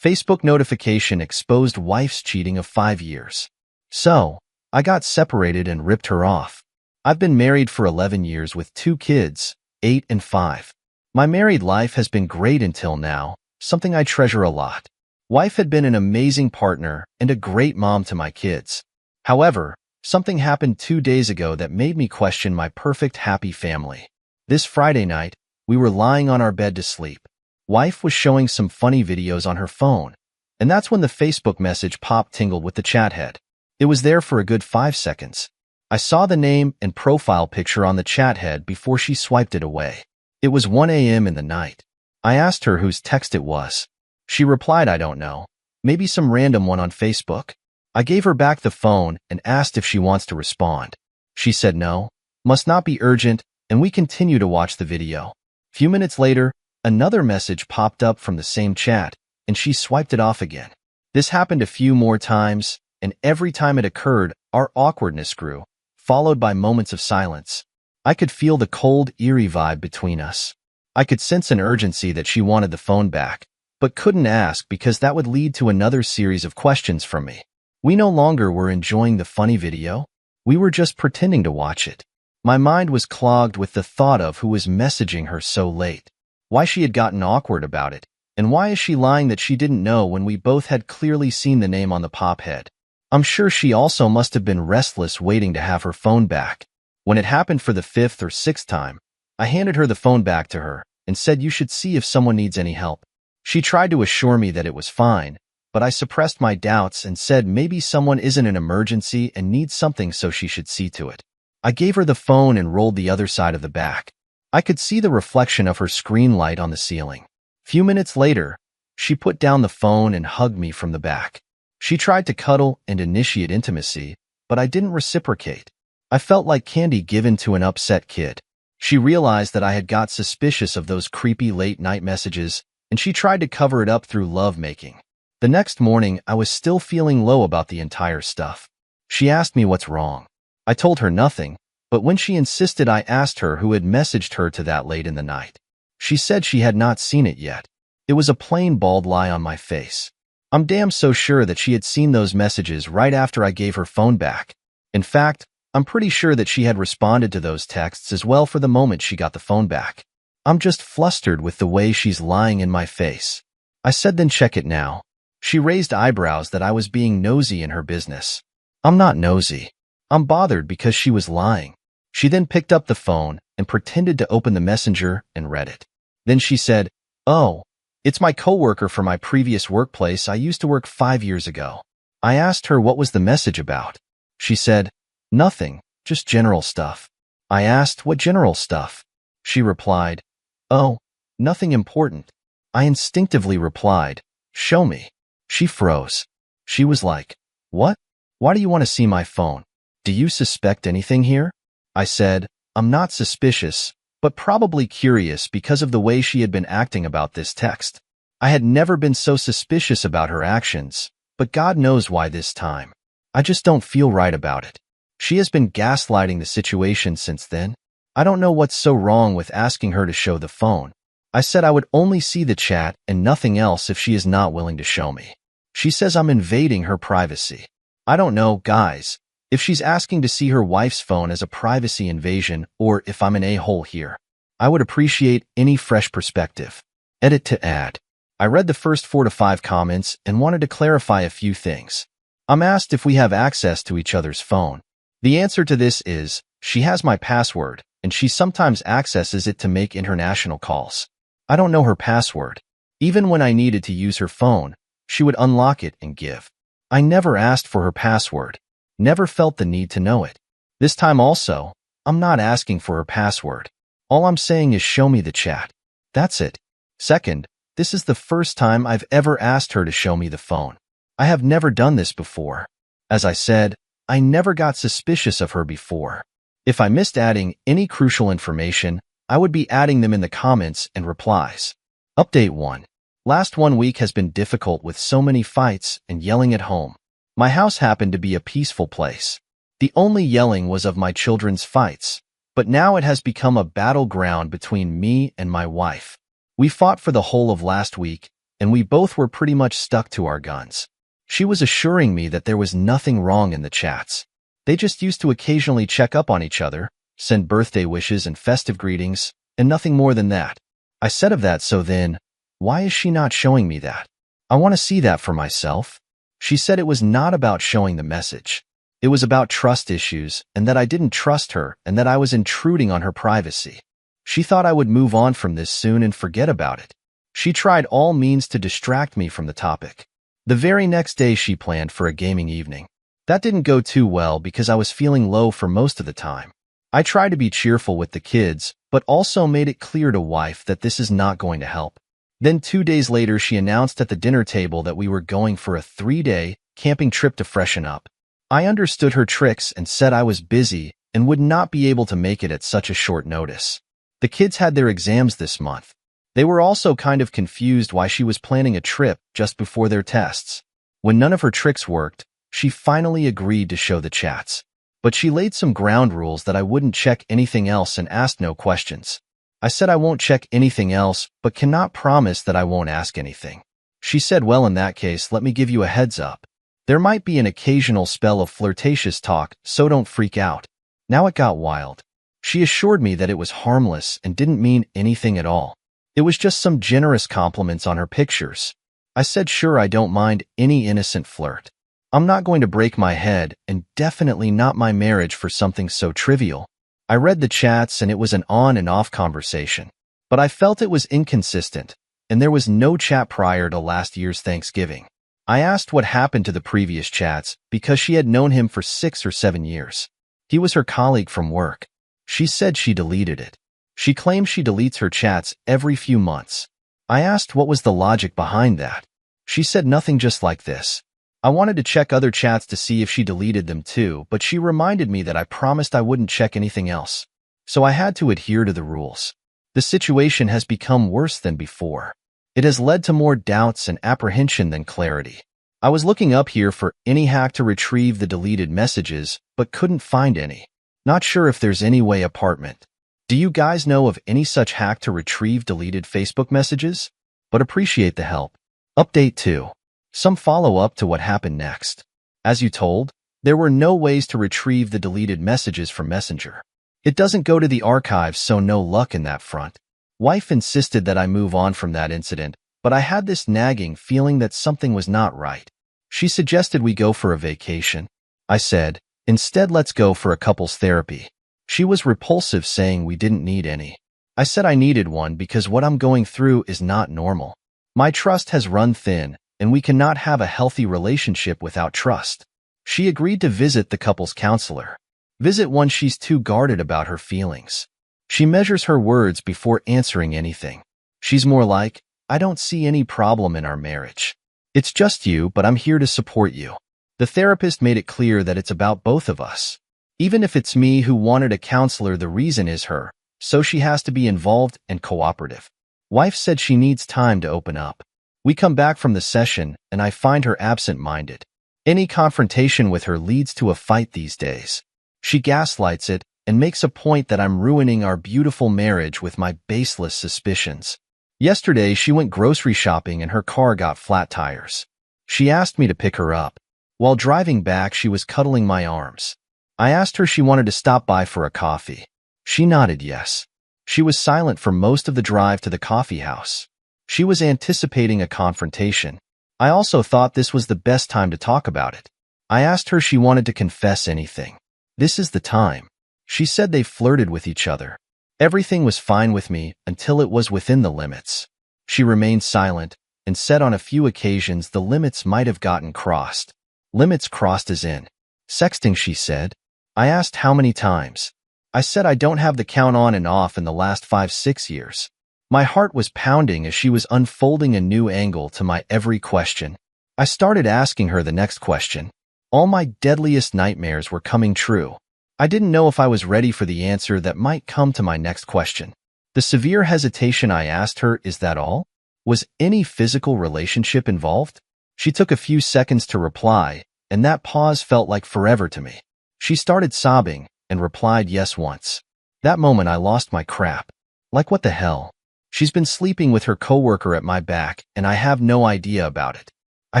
Facebook notification exposed wife's cheating of 5 years. So, I got separated and ripped her off. I've been married for 11 years with 2 kids, 8 and 5. My married life has been great until now, something I treasure a lot. Wife had been an amazing partner and a great mom to my kids. However, something happened 2 days ago that made me question my perfect happy family. This Friday night, we were lying on our bed to sleep. Wife was showing some funny videos on her phone, and that's when the Facebook message popped tingled with the chat head. It was there for a good 5 seconds. I saw the name and profile picture on the chat head before she swiped it away. It was 1 a.m. in the night. I asked her whose text it was. She replied, "I don't know. Maybe some random one on Facebook." I gave her back the phone and asked if she wants to respond. She said no, must not be urgent, and we continue to watch the video. Few minutes later, another message popped up from the same chat, and she swiped it off again. This happened a few more times, and every time it occurred, our awkwardness grew, followed by moments of silence. I could feel the cold, eerie vibe between us. I could sense an urgency that she wanted the phone back, but couldn't ask because that would lead to another series of questions from me. We no longer were enjoying the funny video. We were just pretending to watch it. My mind was clogged with the thought of who was messaging her so late, why she had gotten awkward about it, and why is she lying that she didn't know when we both had clearly seen the name on the pop head. I'm sure she also must have been restless waiting to have her phone back. When it happened for the 5th or 6th time, I handed her the phone back to her and said you should see if someone needs any help. She tried to assure me that it was fine, but I suppressed my doubts and said maybe someone isn't an emergency and needs something so she should see to it. I gave her the phone and rolled the other side of the back. I could see the reflection of her screen light on the ceiling. Few minutes later, she put down the phone and hugged me from the back. She tried to cuddle and initiate intimacy, but I didn't reciprocate. I felt like candy given to an upset kid. She realized that I had got suspicious of those creepy late-night messages, and she tried to cover it up through love-making. The next morning, I was still feeling low about the entire stuff. She asked me what's wrong. I told her nothing, but when she insisted, I asked her who had messaged her to that late in the night. She said she had not seen it yet. It was a plain bald lie on my face. I'm damn so sure that she had seen those messages right after I gave her phone back. In fact, I'm pretty sure that she had responded to those texts as well for the moment she got the phone back. I'm just flustered with the way she's lying in my face. I said, "Then check it now." She raised eyebrows that I was being nosy in her business. I'm not nosy. I'm bothered because she was lying. She then picked up the phone and pretended to open the messenger and read it. Then she said, "Oh, it's my coworker from my previous workplace I used to work 5 years ago." I asked her what was the message about. She said, "Nothing, just general stuff." I asked, "What general stuff?" She replied, "Oh, nothing important." I instinctively replied, "Show me." She froze. She was like, "What? Why do you want to see my phone? Do you suspect anything here?" I said, "I'm not suspicious, but probably curious because of the way she had been acting about this text." I had never been so suspicious about her actions, but God knows why this time. I just don't feel right about it. She has been gaslighting the situation since then. I don't know what's so wrong with asking her to show the phone. I said I would only see the chat and nothing else if she is not willing to show me. She says I'm invading her privacy. I don't know, guys, if she's asking to see her wife's phone as a privacy invasion or if I'm an a-hole here. I would appreciate any fresh perspective. Edit to add. I read the first 4 to 5 comments and wanted to clarify a few things. I'm asked if we have access to each other's phone. The answer to this is, she has my password, and she sometimes accesses it to make international calls. I don't know her password. Even when I needed to use her phone, she would unlock it and give. I never asked for her password. Never felt the need to know it. This time also, I'm not asking for her password. All I'm saying is show me the chat. That's it. Second, this is the first time I've ever asked her to show me the phone. I have never done this before. As I said, I never got suspicious of her before. If I missed adding any crucial information, I would be adding them in the comments and replies. Update 1. Last 1 week has been difficult with so many fights and yelling at home. My house happened to be a peaceful place. The only yelling was of my children's fights, but now it has become a battleground between me and my wife. We fought for the whole of last week, and we both were pretty much stuck to our guns. She was assuring me that there was nothing wrong in the chats. They just used to occasionally check up on each other, send birthday wishes and festive greetings, and nothing more than that. I said of that, so then, why is she not showing me that? I want to see that for myself. She said it was not about showing the message. It was about trust issues, and that I didn't trust her, and that I was intruding on her privacy. She thought I would move on from this soon and forget about it. She tried all means to distract me from the topic. The very next day she planned for a gaming evening. That didn't go too well because I was feeling low for most of the time. I tried to be cheerful with the kids, but also made it clear to wife that this is not going to help. Then 2 days later, she announced at the dinner table that we were going for a 3-day camping trip to freshen up. I understood her tricks and said I was busy and would not be able to make it at such a short notice. The kids had their exams this month. They were also kind of confused why she was planning a trip just before their tests. When none of her tricks worked, she finally agreed to show the chats. But she laid some ground rules that I wouldn't check anything else and asked no questions. I said I won't check anything else, but cannot promise that I won't ask anything. She said, well, in that case, let me give you a heads up. There might be an occasional spell of flirtatious talk, so don't freak out. Now it got wild. She assured me that it was harmless and didn't mean anything at all. It was just some generous compliments on her pictures. I said, sure, I don't mind any innocent flirt. I'm not going to break my head, and definitely not my marriage, for something so trivial. I read the chats and it was an on and off conversation. But I felt it was inconsistent, and there was no chat prior to last year's Thanksgiving. I asked what happened to the previous chats because she had known him for 6 or 7 years. He was her colleague from work. She said she deleted it. She claims she deletes her chats every few months. I asked what was the logic behind that. She said nothing, just like this. I wanted to check other chats to see if she deleted them too, but she reminded me that I promised I wouldn't check anything else. So I had to adhere to the rules. The situation has become worse than before. It has led to more doubts and apprehension than clarity. I was looking up here for any hack to retrieve the deleted messages, but couldn't find any. Not sure if there's any way. Apartment. Do you guys know of any such hack to retrieve deleted Facebook messages? But appreciate the help. Update 2. Some follow-up to what happened next. As you told, there were no ways to retrieve the deleted messages from Messenger. It doesn't go to the archives, so no luck in that front. Wife insisted that I move on from that incident, but I had this nagging feeling that something was not right. She suggested we go for a vacation. I said, instead, let's go for a couples therapy. She was repulsive, saying we didn't need any. I said I needed one because what I'm going through is not normal. My trust has run thin, and we cannot have a healthy relationship without trust. She agreed to visit the couples counselor. Visit 1. She's too guarded about her feelings. She measures her words before answering anything. She's more like, I don't see any problem in our marriage. It's just you, but I'm here to support you. The therapist made it clear that it's about both of us. Even if it's me who wanted a counselor, the reason is her, so she has to be involved and cooperative. Wife said she needs time to open up. We come back from the session, and I find her absent-minded. Any confrontation with her leads to a fight these days. She gaslights it and makes a point that I'm ruining our beautiful marriage with my baseless suspicions. Yesterday, she went grocery shopping and her car got flat tires. She asked me to pick her up. While driving back, she was cuddling my arms. I asked her she wanted to stop by for a coffee. She nodded yes. She was silent for most of the drive to the coffee house. She was anticipating a confrontation. I also thought this was the best time to talk about it. I asked her she wanted to confess anything. This is the time. She said they flirted with each other. Everything was fine with me until it was within the limits. She remained silent and said on a few occasions the limits might have gotten crossed. Limits crossed as in sexting, she said. I asked how many times. I said I don't have the count, on and off in the last 5-6 years. My heart was pounding as she was unfolding a new angle to my every question. I started asking her the next question. All my deadliest nightmares were coming true. I didn't know if I was ready for the answer that might come to my next question. The severe hesitation, I asked her, is that all? Was any physical relationship involved? She took a few seconds to reply, and that pause felt like forever to me. She started sobbing and replied yes once. That moment I lost my crap. Like, what the hell? She's been sleeping with her coworker at my back, and I have no idea about it. I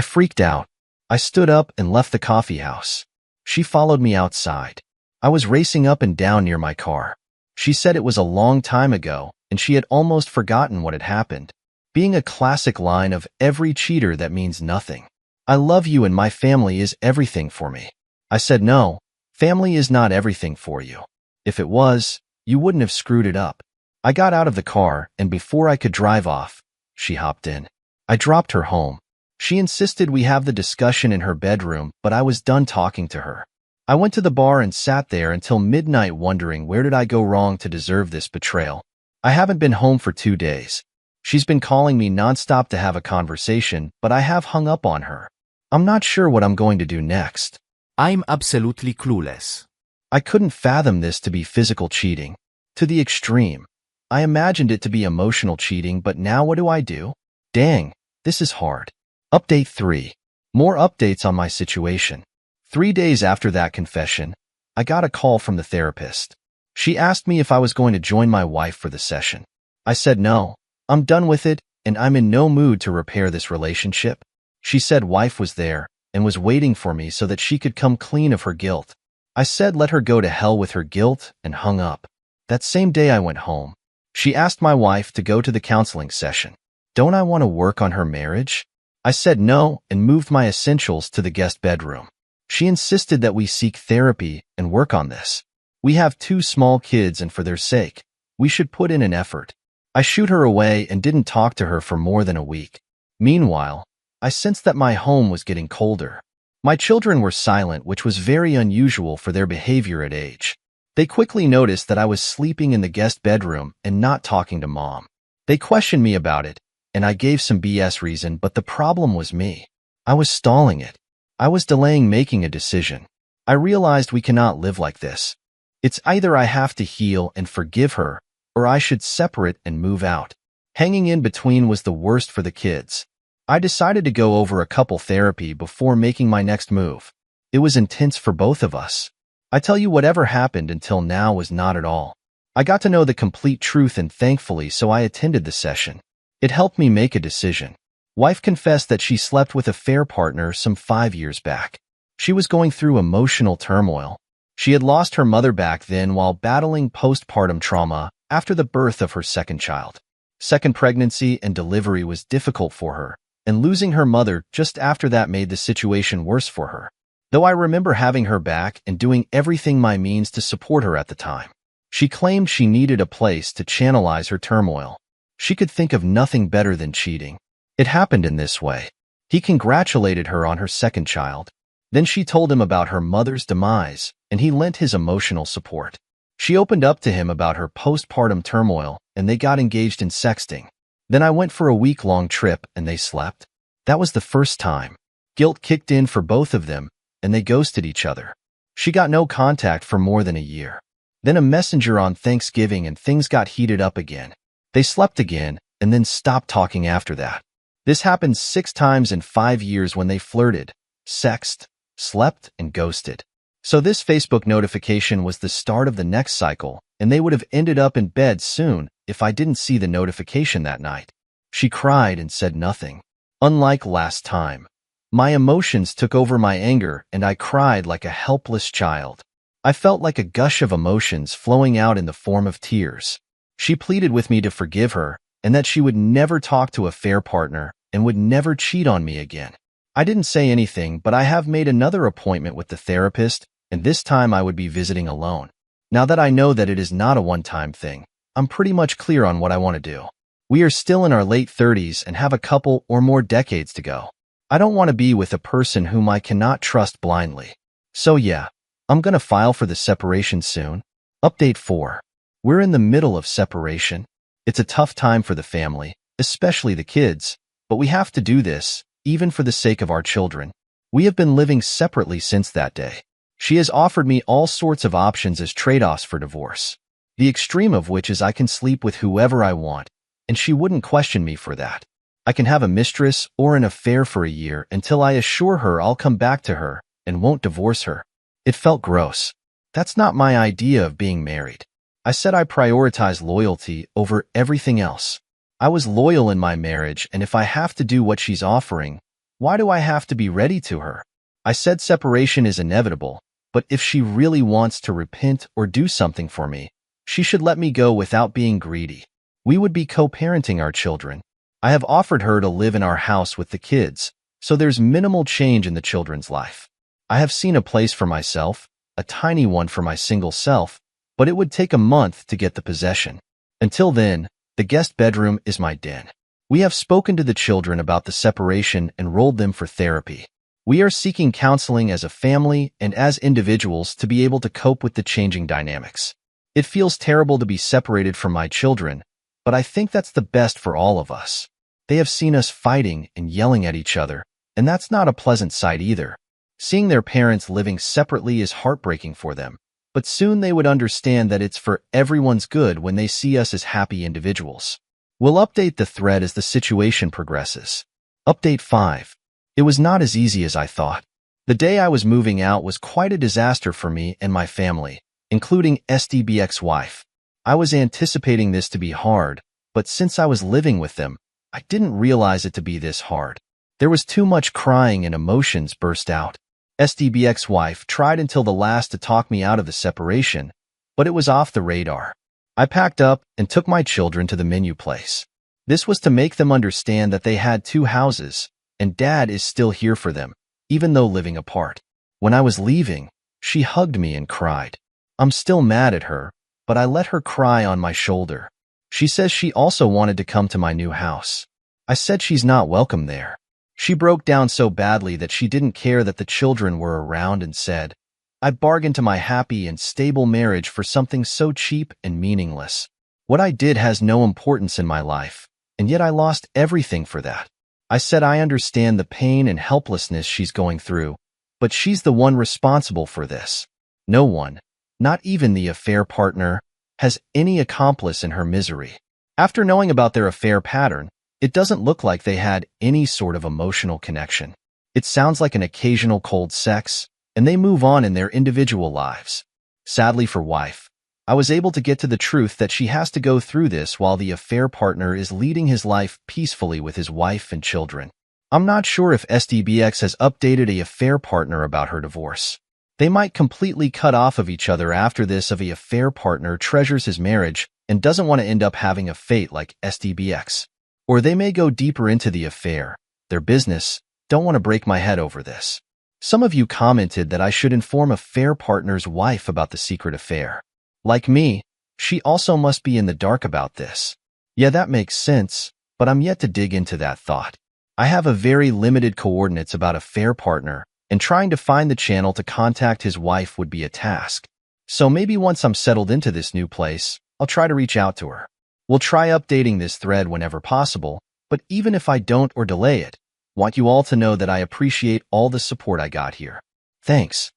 freaked out. I stood up and left the coffee house. She followed me outside. I was racing up and down near my car. She said it was a long time ago, and she had almost forgotten what had happened. Being a classic line of every cheater that means nothing. I love you and my family is everything for me. I said no, family is not everything for you. If it was, you wouldn't have screwed it up. I got out of the car, and before I could drive off, she hopped in. I dropped her home. She insisted we have the discussion in her bedroom, but I was done talking to her. I went to the bar and sat there until midnight wondering where did I go wrong to deserve this betrayal. I haven't been home for 2 days. She's been calling me nonstop to have a conversation, but I have hung up on her. I'm not sure what I'm going to do next. I'm absolutely clueless. I couldn't fathom this to be physical cheating. To the extreme. I imagined it to be emotional cheating, but now what do I do? Dang, this is hard. Update 3. More updates on my situation. 3 days after that confession, I got a call from the therapist. She asked me if I was going to join my wife for the session. I said no, I'm done with it, and I'm in no mood to repair this relationship. She said wife was there and was waiting for me so that she could come clean of her guilt. I said let her go to hell with her guilt and hung up. That same day I went home. She asked my wife to go to the counseling session. Don't I want to work on her marriage? I said no and moved my essentials to the guest bedroom. She insisted that we seek therapy and work on this. We have 2 small kids and for their sake, we should put in an effort. I shooed her away and didn't talk to her for more than a week. Meanwhile, I sensed that my home was getting colder. My children were silent, which was very unusual for their behavior at age. They quickly noticed that I was sleeping in the guest bedroom and not talking to mom. They questioned me about it, and I gave some BS reason, but the problem was me. I was stalling it. I was delaying making a decision. I realized we cannot live like this. It's either I have to heal and forgive her, or I should separate and move out. Hanging in between was the worst for the kids. I decided to go over a couple therapy before making my next move. It was intense for both of us. I tell you, whatever happened until now was not at all. I got to know the complete truth, and thankfully so I attended the session. It helped me make a decision. Wife confessed that she slept with a affair partner some 5 years back. She was going through emotional turmoil. She had lost her mother back then while battling postpartum trauma after the birth of her second child. Second pregnancy and delivery was difficult for her, and losing her mother just after that made the situation worse for her. Though I remember having her back and doing everything my means to support her at the time. She claimed she needed a place to channelize her turmoil. She could think of nothing better than cheating. It happened in this way. He congratulated her on her second child. Then she told him about her mother's demise, and he lent his emotional support. She opened up to him about her postpartum turmoil, and they got engaged in sexting. Then I went for a week-long trip, and they slept. That was the first time. Guilt kicked in for both of them, and they ghosted each other. She got no contact for more than a year. Then a messenger on Thanksgiving, and things got heated up again. They slept again, and then stopped talking after that. This happened 6 times in 5 years when they flirted, sexted, slept, and ghosted. So this Facebook notification was the start of the next cycle, and they would have ended up in bed soon if I didn't see the notification that night. She cried and said nothing. Unlike last time, my emotions took over my anger, and I cried like a helpless child. I felt like a gush of emotions flowing out in the form of tears. She pleaded with me to forgive her, and that she would never talk to a affair partner and would never cheat on me again. I didn't say anything, but I have made another appointment with the therapist, and this time I would be visiting alone. Now that I know that it is not a one-time thing, I'm pretty much clear on what I want to do. We are still in our late 30s and have a couple or more decades to go. I don't want to be with a person whom I cannot trust blindly. So yeah, I'm gonna file for the separation soon. Update 4. We're in the middle of separation. It's a tough time for the family, especially the kids, but we have to do this, even for the sake of our children. We have been living separately since that day. She has offered me all sorts of options as trade-offs for divorce, the extreme of which is I can sleep with whoever I want, and she wouldn't question me for that. I can have a mistress or an affair for a year until I assure her I'll come back to her and won't divorce her. It felt gross. That's not my idea of being married. I said I prioritize loyalty over everything else. I was loyal in my marriage, and if I have to do what she's offering, why do I have to be ready to her? I said separation is inevitable, but if she really wants to repent or do something for me, she should let me go without being greedy. We would be co-parenting our children. I have offered her to live in our house with the kids, so there's minimal change in the children's life. I have seen a place for myself, a tiny one for my single self, but it would take a month to get the possession. Until then, the guest bedroom is my den. We have spoken to the children about the separation and enrolled them for therapy. We are seeking counseling as a family and as individuals to be able to cope with the changing dynamics. It feels terrible to be separated from my children, but I think that's the best for all of us. They have seen us fighting and yelling at each other, and that's not a pleasant sight either. Seeing their parents living separately is heartbreaking for them, but soon they would understand that it's for everyone's good when they see us as happy individuals. We'll update the thread as the situation progresses. Update 5. It was not as easy as I thought. The day I was moving out was quite a disaster for me and my family, including SDBX's wife. I was anticipating this to be hard, but since I was living with them, I didn't realize it to be this hard. There was too much crying and emotions burst out. SDBX's wife tried until the last to talk me out of the separation, but it was off the radar. I packed up and took my children to the menu place. This was to make them understand that they had two houses, and Dad is still here for them, even though living apart. When I was leaving, she hugged me and cried. I'm still mad at her, but I let her cry on my shoulder. She says she also wanted to come to my new house. I said she's not welcome there. She broke down so badly that she didn't care that the children were around and said, I bargained to my happy and stable marriage for something so cheap and meaningless. What I did has no importance in my life, and yet I lost everything for that. I said I understand the pain and helplessness she's going through, but she's the one responsible for this. No one, not even the affair partner, has any accomplice in her misery. After knowing about their affair pattern, it doesn't look like they had any sort of emotional connection. It sounds like an occasional cold sex, and they move on in their individual lives. Sadly for wife, I was able to get to the truth that she has to go through this while the affair partner is leading his life peacefully with his wife and children. I'm not sure if SDBX has updated a affair partner about her divorce. They might completely cut off of each other after this if a affair partner treasures his marriage and doesn't want to end up having a fate like SDBX. Or they may go deeper into the affair, their business, don't want to break my head over this. Some of you commented that I should inform affair partner's wife about the secret affair. Like me, she also must be in the dark about this. Yeah, that makes sense, but I'm yet to dig into that thought. I have a very limited coordinates about affair partner, and trying to find the channel to contact his wife would be a task. So maybe once I'm settled into this new place, I'll try to reach out to her. We'll try updating this thread whenever possible, but even if I don't or delay it, want you all to know that I appreciate all the support I got here. Thanks.